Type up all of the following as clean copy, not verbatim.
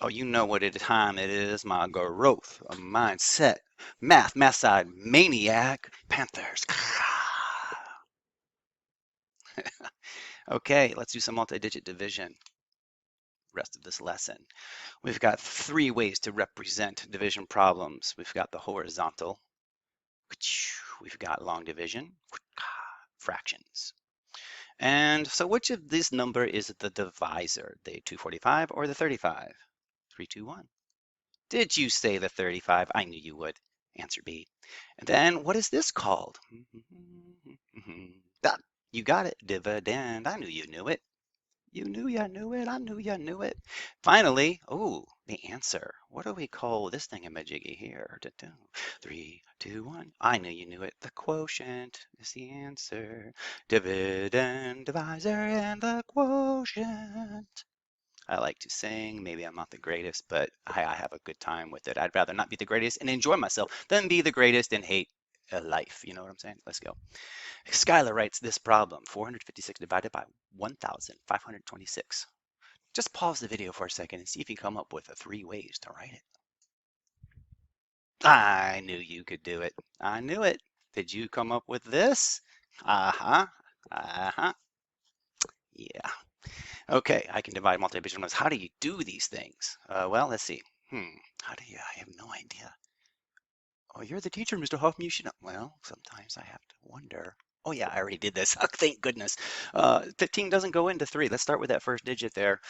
Oh, you know what time it is, my growth mindset. Math side maniac. Panthers. Okay, let's do some multi-digit division. Rest of this lesson. We've got three ways to represent division problems. We've got the horizontal. We've got long division. Fractions. And so which of this number is the divisor? The 245 or the 35? 3, 2, 1. Did you say the 35? I knew you would. Answer B. And then what is this called? That, you got it. Dividend. I knew you knew it. You knew you knew it. I knew you knew it. Finally, oh, the answer. What do we call this thingamajiggy here? 3, 2, 1. I knew you knew it. The quotient is the answer. Dividend, divisor, and the quotient. I like to sing. Maybe I'm not the greatest, but I have a good time with it. I'd rather not be the greatest and enjoy myself than be the greatest and hate life. You know what I'm saying? Let's go. Skylar writes this problem, 456 divided by 1,526. Just pause the video for a second and see if you come up with three ways to write it. I knew you could do it. I knew it. Did you come up with this? Uh-huh. Uh-huh. Yeah. Okay, I can divide multi-division numbers. How do you do these things? Well, let's see. How do you? I have no idea. Oh, you're the teacher, Mr. Hoffman. You should know. Well, sometimes I have to wonder. Oh yeah, I already did this. Thank goodness. 15 doesn't go into 3. Let's start with that first digit there.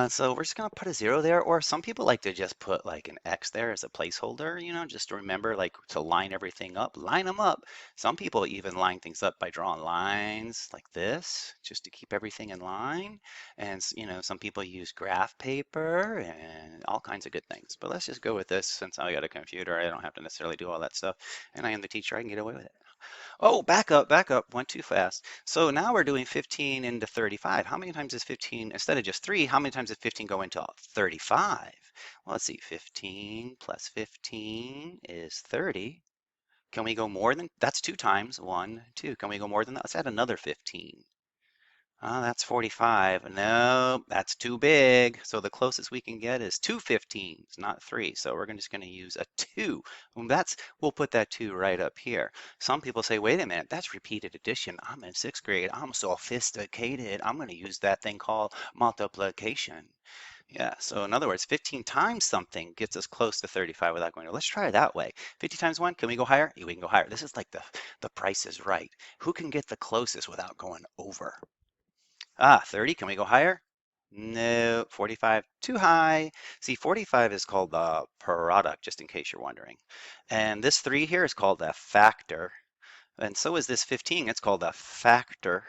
So we're just going to put a 0 there, or some people like to just put like an X there as a placeholder, just to remember like to line everything up. Line them up. Some people even line things up by drawing lines like this, just to keep everything in line. And some people use graph paper and all kinds of good things. But let's just go with this since I got a computer. I don't have to necessarily do all that stuff. And I am the teacher. I can get away with it. Oh, back up, went too fast. So now we're doing 15 into 35. How many times is 15, instead of just 3, how many times does 15 go into 35? Well, let's see, 15 plus 15 is 30. Can we go more than, that's 2 times, 1, 2. Can we go more than that? Let's add another 15. Oh, that's 45. No, that's too big. So the closest we can get is 2 15s, not 3. So we're just going to use a 2. We'll put that 2 right up here. Some people say, wait a minute, that's repeated addition. I'm in 6th grade. I'm sophisticated. I'm going to use that thing called multiplication. Yeah, so in other words, 15 times something gets us close to 35 without going over. Let's try it that way. 50 times 1, can we go higher? Yeah, we can go higher. This is like the price is right. Who can get the closest without going over? 30. Can we go higher? No. 45. Too high. See, 45 is called the product, just in case you're wondering. And this 3 here is called a factor. And so is this 15. It's called a factor.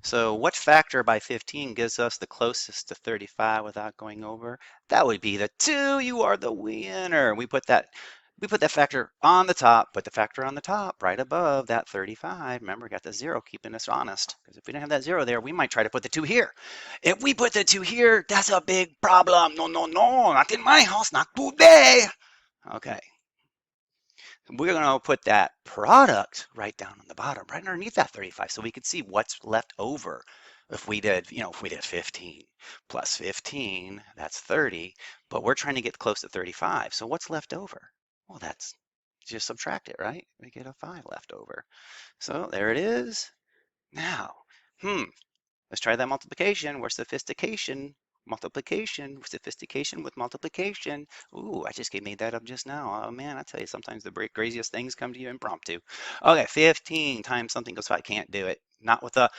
So what factor by 15 gives us the closest to 35 without going over? That would be the 2. You are the winner. We put that factor on the top, put the factor on the top, right above that 35. Remember, we got the 0 keeping us honest. Because if we don't have that 0 there, we might try to put the 2 here. If we put the 2 here, that's a big problem. No, no, no, not in my house, not today. Okay. We're going to put that product right down on the bottom, right underneath that 35, so we can see what's left over. If we did 15 plus 15, that's 30, but we're trying to get close to 35. So what's left over? Well, that's just subtract it, right? We get a 5 left over. So there it is. Now, let's try that multiplication. We're sophistication. Multiplication, sophistication with multiplication. Ooh, I just made that up just now. Oh man, I tell you, sometimes the craziest things come to you impromptu. Okay, 15 times something goes 5. Can't do it. Not with a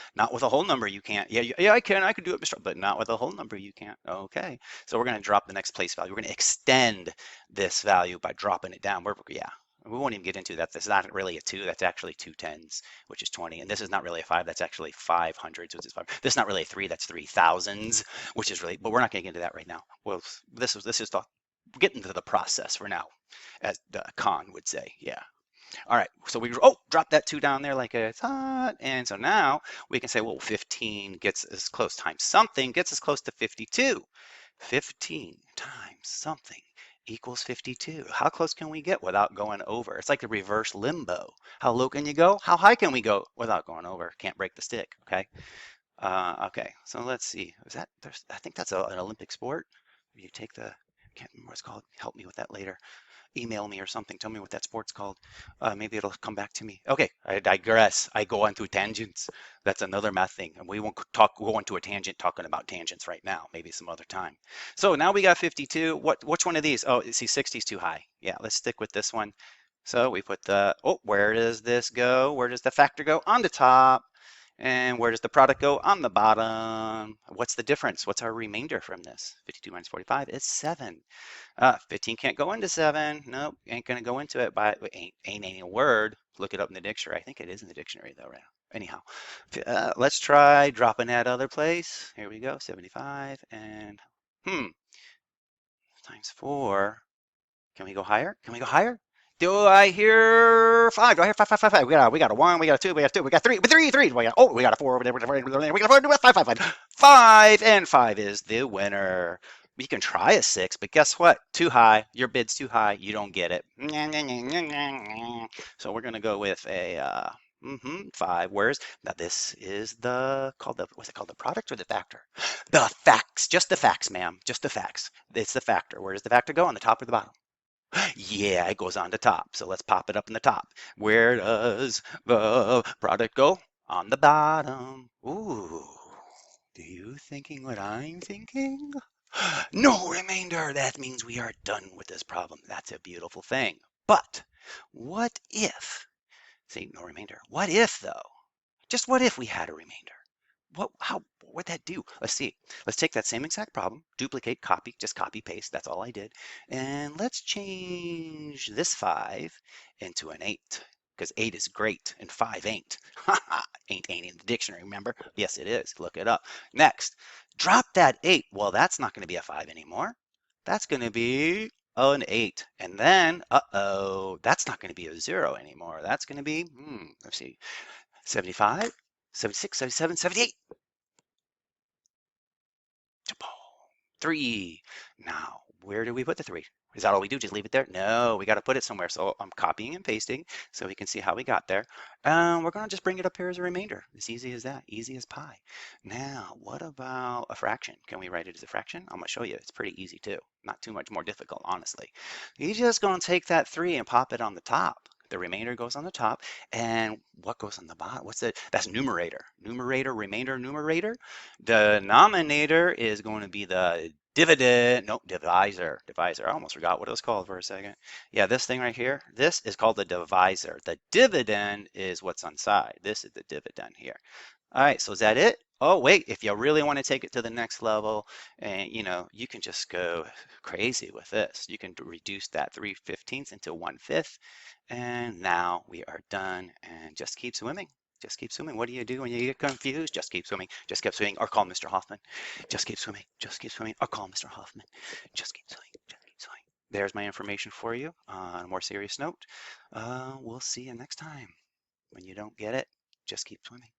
whole number. You can't. Yeah, I can. I can do it, Mr. But not with a whole number. You can't. Okay. So we're going to drop the next place value. We're going to extend this value by dropping it down. Yeah, we won't even get into that. This is not really a 2. That's actually 2 10s, which is 20. And this is not really a 5. That's actually 500s, which is 5. This is not really a 3. That's 3000s, which is really, but we're not going to get into that right now. Well, this is getting into the process for now, as the con would say. Yeah. All right. So we drop that 2 down there like I thought. And so now we can say, well, 15 gets as close times something gets as close to 52. 15 times something equals 52. How close can we get without going over? It's like the reverse limbo. How low can you go? How high can we go without going over? Can't break the stick, okay? Okay, so let's see. I think that's an Olympic sport. You take the Can't remember what it's called. Help me with that later. Email me or something. Tell me what that sport's called. Maybe it'll come back to me. Okay, I digress. I go on to tangents. That's another math thing. And we won't go into a tangent talking about tangents right now. Maybe some other time. So now we got 52. Which one of these? Oh, see, 60 is too high. Yeah, let's stick with this one. So we put where does this go? Where does the factor go? On the top. And where does the product go? On the bottom. What's the difference? What's our remainder from this? 52 minus 45 is 7. 15 can't go into 7. Nope, ain't going to go into it. But ain't a word. Look it up in the dictionary. I think it is in the dictionary, though, right now. Anyhow, let's try dropping that other place. Here we go, 75. And, times 4. Can we go higher? Can we go higher? Do I hear 5? Do I hear 5, 5, 5, 5? We got a 1, we got a 2, we got a 2, we got 3, 3, 3. We got a 4 over there. We got a 4, 5, 5, 5. 5 and 5 is the winner. You can try a 6, but guess what? Too high. Your bid's too high. You don't get it. So we're gonna go with a 5. Where's now? This is what's it called? The product or the factor? The facts. Just the facts, ma'am. Just the facts. It's the factor. Where does the factor go? On the top or the bottom? Yeah, it goes on the top. So let's pop it up in the top. Where does the product go? On the bottom. Ooh, do you thinking what I'm thinking? No remainder. That means we are done with this problem. That's a beautiful thing. But what if, see, no remainder. What if though? Just what if we had a remainder? What would that do? Let's see. Let's take that same exact problem, duplicate, copy, just copy, paste. That's all I did. And let's change this 5 into an 8 because 8 is great and 5 ain't. ain't in the dictionary, remember? Yes, it is. Look it up. Next, drop that 8. Well, that's not going to be a 5 anymore. That's going to be an 8. And then, uh-oh, that's not going to be a 0 anymore. That's going to be, let's see, 75, 76, 77, 78. 3. Now, where do we put the 3? Is that all we do? Just leave it there? No, we got to put it somewhere. So I'm copying and pasting so we can see how we got there. We're going to just bring it up here as a remainder. As easy as that. Easy as pie. Now, what about a fraction? Can we write it as a fraction? I'm going to show you. It's pretty easy too. Not too much more difficult, honestly. You're just going to take that 3 and pop it on the top. The remainder goes on the top. And what goes on the bottom? What's it? That's numerator. Numerator, remainder, numerator. Denominator is going to be the dividend. Nope, divisor. Divisor. I almost forgot what it was called for a second. Yeah, this thing right here. This is called the divisor. The dividend is what's on side. This is the dividend here. All right, so is that it? Oh, wait, if you really want to take it to the next level, and you can just go crazy with this. You can reduce that 3/15 into 1/5, and now we are done, and just keep swimming. Just keep swimming. What do you do when you get confused? Just keep swimming. Just keep swimming, or call Mr. Hoffman. Just keep swimming. Just keep swimming, or call Mr. Hoffman. Just keep swimming. Just keep swimming. There's my information for you. On a more serious note, we'll see you next time. When you don't get it, just keep swimming.